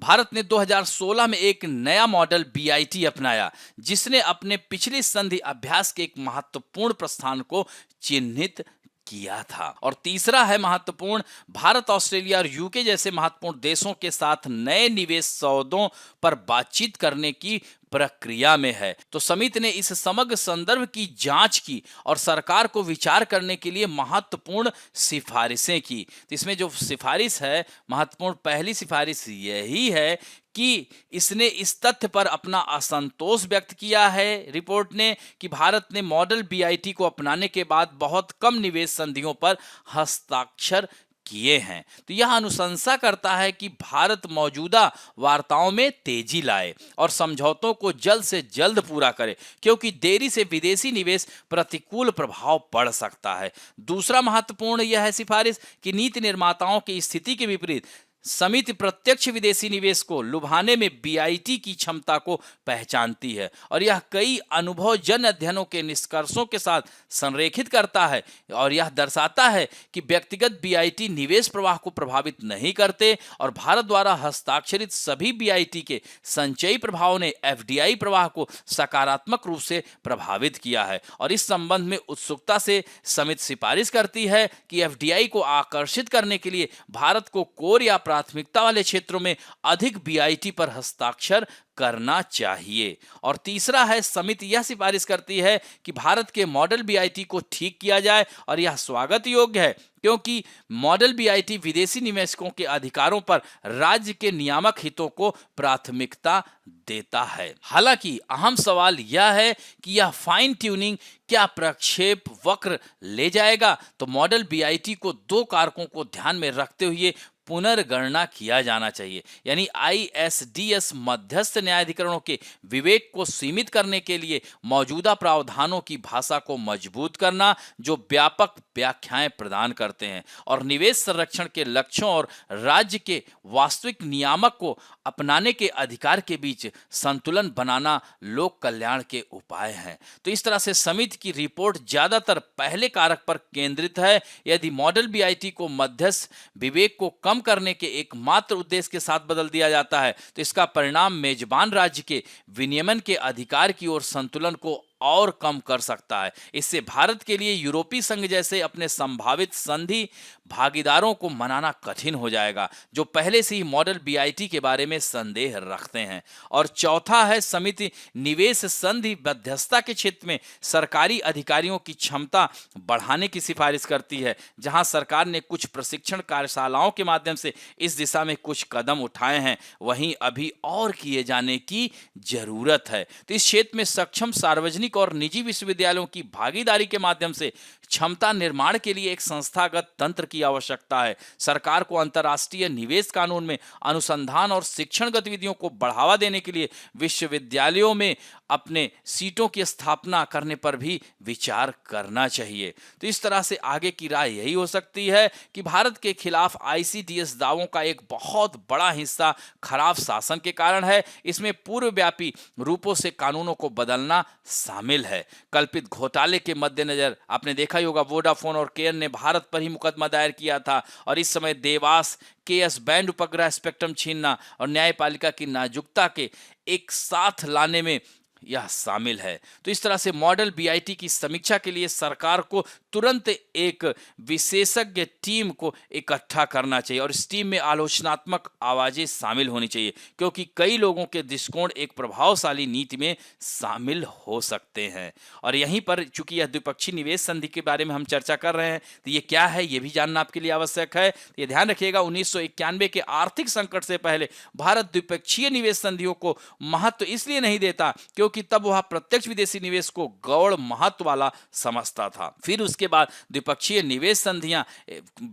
भारत ने 2016 में एक नया मॉडल बीआईटी अपनाया, जिसने अपने पिछले संधि अभ्यास के एक महत्वपूर्ण प्रस्थान को चिन्हित किया था। और तीसरा है महत्वपूर्ण, भारत, ऑस्ट्रेलिया और यूके जैसे महत्वपूर्ण देशों के साथ नए निवेश सौदों पर बातचीत करने की प्रक्रिया में है। तो समिति ने इस समग्र संदर्भ की जांच की और सरकार को विचार करने के लिए महत्वपूर्ण सिफारिशें की। तो इसमें जो सिफारिश है, महत्वपूर्ण पहली सिफारिश यही है कि इसने इस तथ्य पर अपना असंतोष व्यक्त किया है रिपोर्ट ने कि भारत ने मॉडल बीआईटी को अपनाने के बाद बहुत कम निवेश संधियों पर हस्ताक्षर किए हैं। तो यह अनुशंसा करता है कि भारत मौजूदा वार्ताओं में तेजी लाए और समझौतों को जल्द से जल्द पूरा करे, क्योंकि देरी से विदेशी निवेश प्रतिकूल प्रभाव पड़ सकता है। दूसरा महत्वपूर्ण यह है सिफारिश कि नीति निर्माताओं की स्थिति के विपरीत समिति प्रत्यक्ष विदेशी निवेश को लुभाने में बीआईटी की क्षमता को पहचानती है और यह कई अनुभवजन्य अध्ययनों के निष्कर्षों के साथ संरेखित करता है और यह दर्शाता है कि व्यक्तिगत बीआईटी निवेश प्रवाह को प्रभावित नहीं करते और भारत द्वारा हस्ताक्षरित सभी बीआईटी के संचयी प्रभावों ने एफडीआई प्रवाह को सकारात्मक रूप से प्रभावित किया है। और इस संबंध में उत्सुकता से समिति सिफारिश करती है कि एफडीआई को आकर्षित करने के लिए भारत को कोर या प्राथमिकता वाले क्षेत्रों में अधिक बीआईटी पर हस्ताक्षर करना चाहिए। और तीसरा है, समिति यह सिफारिश करती है कि भारत के मॉडल बीआईटी को ठीक किया जाए और यह स्वागत योग्य है, क्योंकि मॉडल बीआईटी विदेशी निवेशकों के अधिकारों पर राज्य के नियामक हितों को प्राथमिकता देता है। हालांकि अहम सवाल यह है कि यह फाइन ट्यूनिंग क्या प्रक्षेप वक्र ले जाएगा। तो मॉडल बीआईटी को दो कारकों को ध्यान में रखते हुए पुनर्गणना किया जाना चाहिए, यानी आईएसडीएस मध्यस्थ न्यायाधिकरणों के विवेक को सीमित करने के लिए मौजूदा प्रावधानों की भाषा को मजबूत करना जो व्यापक व्याख्याएं प्रदान करते हैं और निवेश संरक्षण के लक्ष्यों और राज्य के वास्तविक नियामक को अपनाने के अधिकार के बीच संतुलन बनाना लोक कल्याण के उपाय हैं। तो इस तरह से समिति की रिपोर्ट ज्यादातर पहले कारक पर केंद्रित है। यदि मॉडल बीआईटी को मध्यस्थ विवेक को कम करने के एकमात्र उद्देश्य के साथ बदल दिया जाता है तो इसका परिणाम मेजबान राज्य के विनियमन के अधिकार की ओर संतुलन को और कम कर सकता है। इससे भारत के लिए यूरोपीय संघ जैसे अपने संभावित संधि भागीदारों को मनाना कठिन हो जाएगा, जो पहले से ही मॉडल बीआईटी के बारे में संदेह रखते हैं। और चौथा है, समिति निवेश संधि मध्यस्थता के क्षेत्र में सरकारी अधिकारियों की क्षमता बढ़ाने की सिफारिश करती है। जहां सरकार ने कुछ प्रशिक्षण कार्यशालाओं के माध्यम से इस दिशा में कुछ कदम उठाए हैं, वहीं अभी और किए जाने की जरूरत है। तो इस क्षेत्र में सक्षम सार्वजनिक और निजी विश्वविद्यालयों की भागीदारी के माध्यम से क्षमता निर्माण के लिए एक संस्थागत तंत्र की आवश्यकता है। सरकार को अंतर्राष्ट्रीय निवेश कानून में अनुसंधान और शिक्षण गतिविधियों को बढ़ावा देने के लिए विश्वविद्यालयों में अपने सीटों की स्थापना करने पर भी विचार करना चाहिए। तो इस तरह से आगे की राय यही हो सकती है कि भारत के खिलाफ आईसीडीएस दावों का एक बहुत बड़ा हिस्सा खराब शासन के कारण है। इसमें पूर्वव्यापी रूपों से कानूनों को बदलना शामिल है। कल्पित घोटाले के मद्देनजर आपने देखा ही होगा, वोडाफोन और केयर ने भारत पर ही मुकदमा दायर किया था और इस समय देवास केएस बैंड उपग्रह स्पेक्ट्रम छीनना और न्यायपालिका की नाजुकता के एक साथ लाने में यह शामिल है। तो इस तरह से मॉडल बीआईटी की समीक्षा के लिए सरकार को तुरंत एक विशेषज्ञ टीम को इकट्ठा करना चाहिए और इस टीम में आलोचनात्मक आवाजें शामिल होनी चाहिए, क्योंकि कई लोगों के दृष्टिकोण एक प्रभावशाली नीति में शामिल हो सकते हैं। और यहीं पर चूंकि यह द्विपक्षीय निवेश संधि के बारे में हम चर्चा कर रहे हैं, तो ये क्या है ये भी जानना आपके लिए आवश्यक है। ये ध्यान रखिएगा, 1991 के आर्थिक संकट से पहले भारत द्विपक्षीय निवेश संधियों को महत्व इसलिए नहीं देता क्योंकि तब वह प्रत्यक्ष विदेशी निवेश को गौड़ महत्व वाला समझता था। फिर उसके बाद द्विपक्षीय निवेश संधियां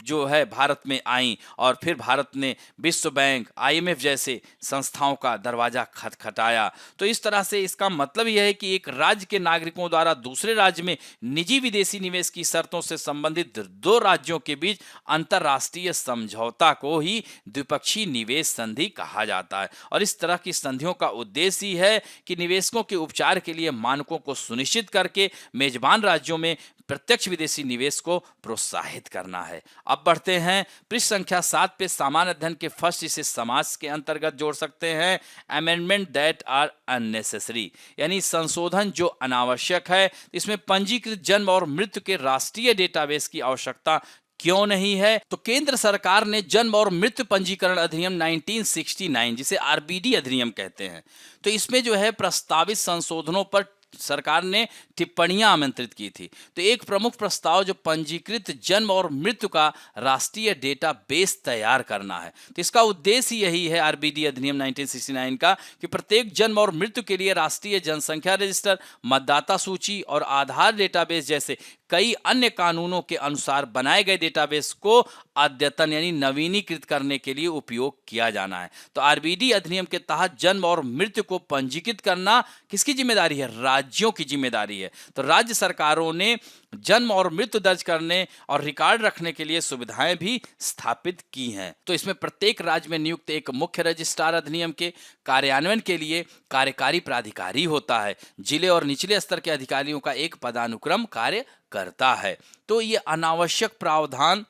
जो है भारत में आई और फिर भारत ने विश्व बैंक, आईएमएफ जैसे संस्थाओं का दरवाजा खटखटाया। तो इस तरह से इसका मतलब यह है कि एक राज्य के नागरिकों द्वारा दूसरे राज्य में निजी विदेशी निवेश की शर्तों से संबंधित दो राज्यों के बीच अंतरराष्ट्रीय समझौता को ही द्विपक्षीय निवेश संधि कहा जाता है। और इस तरह की संधियों का उद्देश्य ही है कि निवेशकों के उपचार के लिए मानकों को सुनिश्चित करके मेजबान राज्यों में प्रत्यक्ष विदेशी निवेश को प्रोत्साहित करना है। अब बढ़ते हैं पृष्ठ संख्या 7 पे। सामान्य अध्ययन के फर्स्ट इसे समाज के अंतर्गत जोड़ सकते हैं। अमेंडमेंट दैट आर अननेसेसरी, यानी संशोधन जो अनावश्यक है। इसमें पंजीकृत जन्म और मृत्यु के राष्ट्रीय डेटाबेस की आवश्यकता क्यों नहीं है? तो केंद्र सरकार ने जन्म और मृत्यु पंजीकरण अधिनियम 1969, जिसे आरबीडी अधिनियम कहते हैं, तो इसमें जो है प्रस्तावित संशोधनों पर सरकार ने टिप्पणियां आमंत्रित की थी। तो एक प्रमुख प्रस्ताव जो पंजीकृत जन्म और मृत्यु का राष्ट्रीय डेटाबेस तैयार करना है। तो इसका उद्देश्य यही है आरबीडी अधिनियम 1969 का कि प्रत्येक जन्म और मृत्यु के लिए राष्ट्रीय जनसंख्या रजिस्टर, मतदाता सूची और आधार डेटाबेस जैसे कई अन्य कानूनों के अनुसार बनाए गए डेटाबेस को अद्यतन यानी नवीनीकृत करने के लिए उपयोग किया जाना है। तो आरबीडी अधिनियम के तहत जन्म और मृत्यु को पंजीकृत करना किसकी जिम्मेदारी है? राज्यों की जिम्मेदारी है। तो राज्य सरकारों ने जन्म और मृत्यु दर्ज करने और रिकॉर्ड रखने के लिए सुविधाएं भी स्थापित की हैं। तो इसमें प्रत्येक राज्य में नियुक्त एक मुख्य रजिस्ट्रार अधिनियम के कार्यान्वयन के लिए कार्यकारी प्राधिकारी होता है। जिले और निचले स्तर के अधिकारियों का एक पदानुक्रम कार्य करता है। तो ये अनावश्यक प्रावधान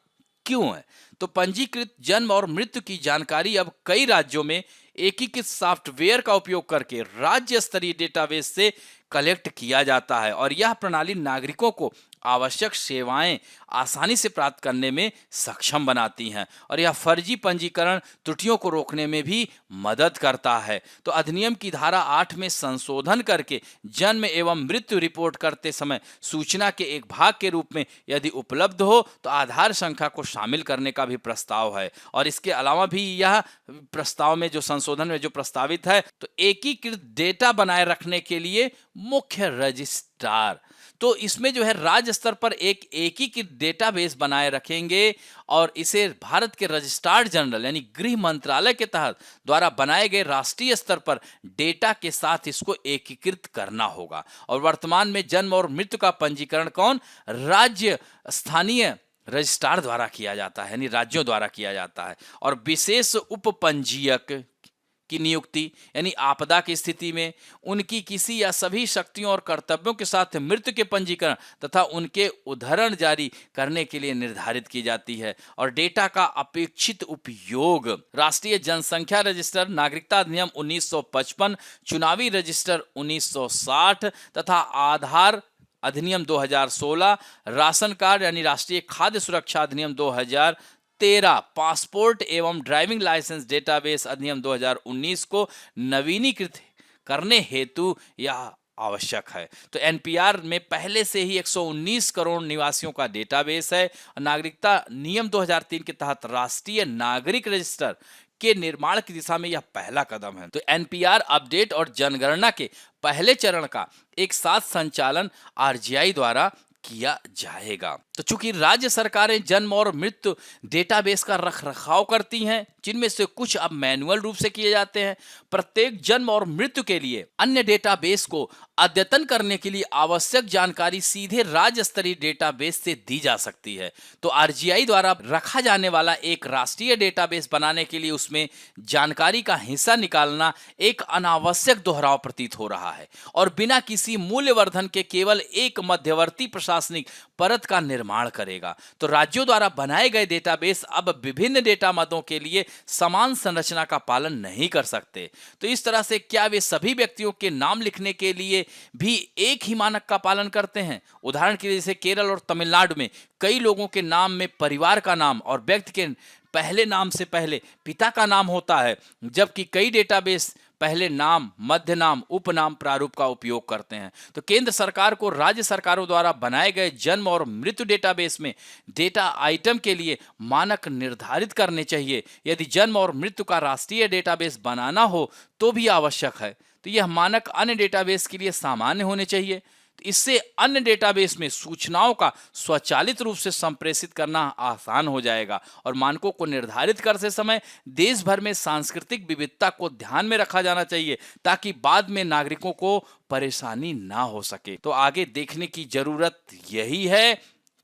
क्यों है? तो पंजीकृत जन्म और मृत्यु की जानकारी अब कई राज्यों में एकीकृत सॉफ्टवेयर का उपयोग करके राज्य स्तरीय डेटाबेस से कलेक्ट किया जाता है और यह प्रणाली नागरिकों को आवश्यक सेवाएं आसानी से प्राप्त करने में सक्षम बनाती हैं और यह फर्जी पंजीकरण त्रुटियों को रोकने में भी मदद करता है। तो अधिनियम की धारा 8 में संशोधन करके जन्म एवं मृत्यु रिपोर्ट करते समय सूचना के एक भाग के रूप में यदि उपलब्ध हो तो आधार संख्या को शामिल करने का भी प्रस्ताव है। और इसके अलावा भी यह प्रस्ताव में जो संशोधन में जो प्रस्तावित है, तो एकीकृत डेटा बनाए रखने के लिए मुख्य रजिस्ट्रार, तो इसमें जो है राज्य स्तर पर एक एकीकृत डेटाबेस बनाए रखेंगे और इसे भारत के रजिस्ट्रार जनरल यानी गृह मंत्रालय के तहत द्वारा बनाए गए राष्ट्रीय स्तर पर डेटा के साथ इसको एकीकृत करना होगा। और वर्तमान में जन्म और मृत्यु का पंजीकरण कौन? राज्य स्थानीय रजिस्ट्रार द्वारा किया जाता है, यानी राज्यों द्वारा किया जाता है। और विशेष उपपंजीयक की नियुक्ति यानी आपदा की स्थिति में उनकी किसी या सभी शक्तियों और कर्तव्यों के साथ मृत्यु के पंजीकरण तथा उनके उद्धरण जारी करने के लिए निर्धारित की जाती है। और डेटा का अपेक्षित उपयोग राष्ट्रीय जनसंख्या रजिस्टर, नागरिकता अधिनियम 1955, चुनावी रजिस्टर 1960 तथा आधार अधिनियम 2016, राशन कार्ड यानी राष्ट्रीय खाद्य सुरक्षा अधिनियम 2013, पासपोर्ट एवं ड्राइविंग लाइसेंस डेटाबेस अधिनियम 2019 को नवीनीकृत करने हेतु यह आवश्यक है। तो एनपीआर में पहले से ही 119 करोड़ निवासियों का डेटाबेस है। नागरिकता नियम 2003 के तहत राष्ट्रीय नागरिक रजिस्टर के निर्माण की दिशा में यह पहला कदम है। तो एनपीआर अपडेट और जनगणना के पहले चरण का एक साथ संचालन आरजीआई द्वारा किया जाएगा। तो चूंकि राज्य सरकारें जन्म और मृत्यु डेटाबेस का रखरखाव करती हैं, जिनमें से कुछ अब मैनुअल रूप से किए जाते हैं, प्रत्येक जन्म और मृत्यु के लिए अन्य डेटाबेस को अद्यतन करने के लिए आवश्यक जानकारी सीधे राज्य स्तरीय डेटाबेस से दी जा सकती है। तो आरजीआई द्वारा रखा जाने वाला एक राष्ट्रीय डेटाबेस बनाने के लिए उसमें जानकारी का हिस्सा निकालना एक अनावश्यक दोहराव प्रतीत हो रहा है और बिना किसी मूल्यवर्धन के केवल एक मध्यवर्ती प्रशासनिक परत का निर्माण करेगा। तो राज्यों द्वारा बनाए गए डेटाबेस अब विभिन्न डेटा मदों के लिए समान संरचना का पालन नहीं कर सकते। तो इस तरह से क्या वे सभी व्यक्तियों के नाम लिखने के लिए भी एक ही मानक का पालन करते हैं? उदाहरण के लिए जैसे केरल और तमिलनाडु में कई लोगों के नाम में परिवार का नाम और व्यक्ति के पहले नाम से पहले पिता का नाम होता है, जबकि कई डेटाबेस पहले नाम, मध्य नाम, उपनाम प्रारूप का उपयोग करते हैं। तो केंद्र सरकार को राज्य सरकारों द्वारा बनाए गए जन्म और मृत्यु डेटाबेस में डेटा आइटम के लिए मानक निर्धारित करने चाहिए। यदि जन्म और मृत्यु का राष्ट्रीय डेटाबेस बनाना हो तो भी आवश्यक है। तो यह मानक अन्य डेटाबेस के लिए सामान्य होने चाहिए। इससे अन्य डेटाबेस में सूचनाओं का स्वचालित रूप से संप्रेषित करना आसान हो जाएगा और मानकों को निर्धारित करते समय देश भर में सांस्कृतिक विविधता को ध्यान में रखा जाना चाहिए ताकि बाद में नागरिकों को परेशानी ना हो सके। तो आगे देखने की जरूरत यही है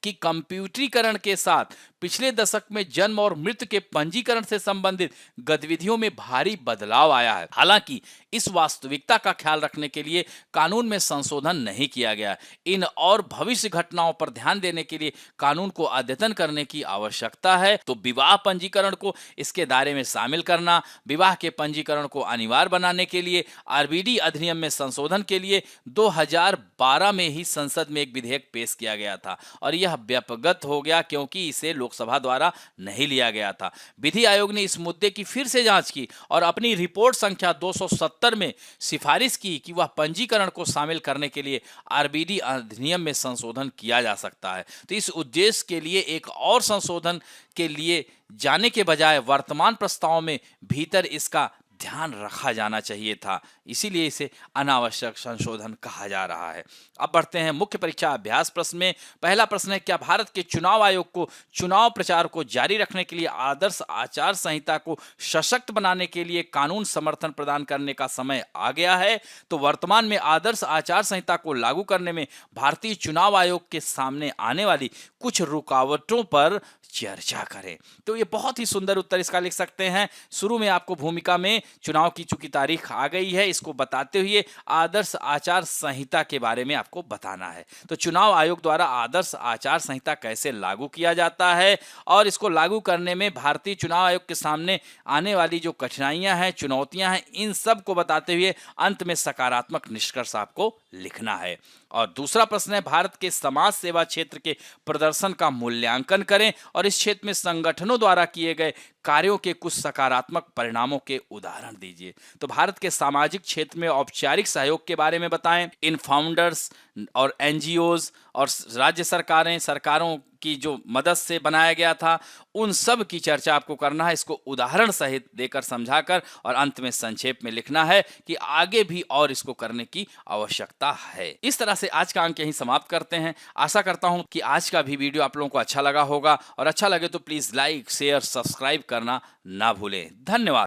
कि कंप्यूटरीकरण के साथ पिछले दशक में जन्म और मृत्यु के पंजीकरण से संबंधित गतिविधियों में भारी बदलाव आया है। हालांकि इस वास्तविकता का ख्याल रखने के लिए कानून में संशोधन नहीं किया गया। इन और भविष्य घटनाओं पर ध्यान देने के लिए कानून को अद्यतन करने की आवश्यकता है। तो विवाह पंजीकरण को इसके दायरे में शामिल करना, विवाह के पंजीकरण को अनिवार्य बनाने के लिए आरबीडी अधिनियम में संशोधन के लिए 2012 में ही संसद में एक विधेयक पेश किया गया था और यह व्यापकगत हो गया क्योंकि इसे लोकसभा द्वारा नहीं लिया गया था। विधि आयोग ने इस मुद्दे की फिर से जांच की और अपनी रिपोर्ट संख्या 270 में सिफारिश की कि वह पंजीकरण को शामिल करने के लिए आरबीडी अधिनियम में संशोधन किया जा सकता है। तो इस उद्देश्य के लिए एक और संशोधन के लिए जाने के बजाय वर्तमान प्रस्ताव में भीतर इसका ध्यान रखा जाना चाहिए था, इसीलिए इसे अनावश्यक संशोधन कहा जा रहा है। अब बढ़ते हैं मुख्य परीक्षा अभ्यास प्रश्न में। पहला प्रश्न है, क्या भारत के चुनाव आयोग को चुनाव प्रचार को जारी रखने के लिए आदर्श आचार संहिता को सशक्त बनाने के लिए कानून समर्थन प्रदान करने का समय आ गया है? तो वर्तमान में आदर्श आचार संहिता को लागू करने में भारतीय चुनाव आयोग के सामने आने वाली कुछ रुकावटों पर चर्चा करें। तो ये बहुत ही सुंदर उत्तर इसका लिख सकते हैं। शुरू में आपको भूमिका में चुनाव की चूंकि तारीख आ गई है, इसको बताते हुए आदर्श आचार संहिता के बारे में आपको बताना है। तो चुनाव आयोग द्वारा आदर्श आचार संहिता कैसे लागू किया जाता है और इसको लागू करने में भारतीय चुनाव आयोग के सामने आने वाली जो कठिनाइयां हैं, चुनौतियां हैं, इन सब को बताते हुए अंत में सकारात्मक निष्कर्ष आपको लिखना है। और दूसरा प्रश्न है, भारत के समाज सेवा क्षेत्र के प्रदर्शन का मूल्यांकन करें और इस क्षेत्र में संगठनों द्वारा किए गए कार्यों के कुछ सकारात्मक परिणामों के उदाहरण दीजिए। तो भारत के सामाजिक क्षेत्र में औपचारिक सहयोग के बारे में बताएं। इन फाउंडर्स और एनजीओज और राज्य सरकारों की जो मदद से बनाया गया था, उन सब की चर्चा आपको करना है। इसको उदाहरण सहित देकर समझाकर और अंत में संक्षेप में लिखना है कि आगे भी और इसको करने की आवश्यकता है। इस तरह से आज का अंक यहीं समाप्त करते हैं। आशा करता हूं कि आज का भी वीडियो आप लोगों को अच्छा लगा होगा और अच्छा लगे तो प्लीज लाइक, शेयर, सब्सक्राइब करना ना भूलें। धन्यवाद।